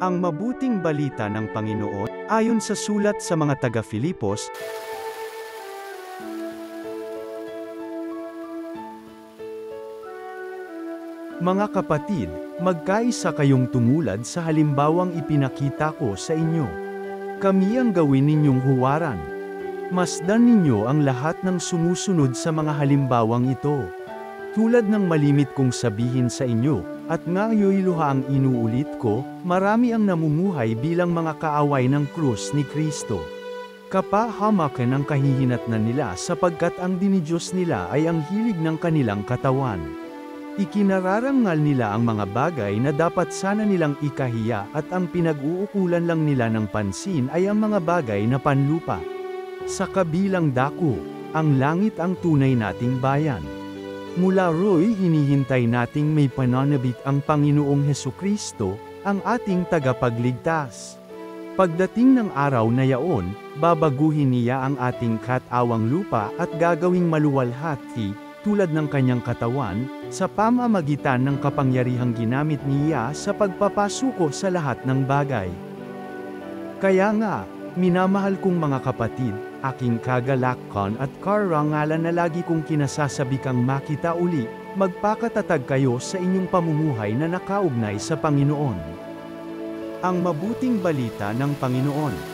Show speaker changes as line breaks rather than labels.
Ang mabuting balita ng Panginoon, ayon sa sulat sa mga taga-Filipos, mga kapatid, magkaisa kayong tumulad sa halimbawang ipinakita ko sa inyo. Kami ang gawin ninyong huwaran. Masdan ninyo ang lahat ng sumusunod sa mga halimbawang ito. Tulad ng malimit kong sabihin sa inyo, at ngayoy luha ang inuulit ko, marami ang namumuhay bilang mga kaaway ng krus ni Kristo. Kapahamakan ang kahihinatnan nila sapagkat ang dinidiyos nila ay ang hilig ng kanilang katawan. Ikinararangal nila ang mga bagay na dapat sana nilang ikahiya at ang pinag-uukulan lang nila ng pansin ay ang mga bagay na panlupa. Sa kabilang dako, ang langit ang tunay nating bayan. Mula ro'y hinihintay nating may pananabik ang Panginoong Hesukristo, ang ating tagapagligtas. Pagdating ng araw na yaon, babaguhin niya ang ating katawang lupa at gagawing maluwalhati, tulad ng kanyang katawan, sa pamamagitan ng kapangyarihang ginamit niya sa pagpapasuko sa lahat ng bagay. Kaya nga, minamahal kong mga kapatid, aking kagalakon at karangalan na lagi kong kinasasabi kang makita uli, magpakatatag kayo sa inyong pamumuhay na nakaugnay sa Panginoon. Ang mabuting balita ng Panginoon.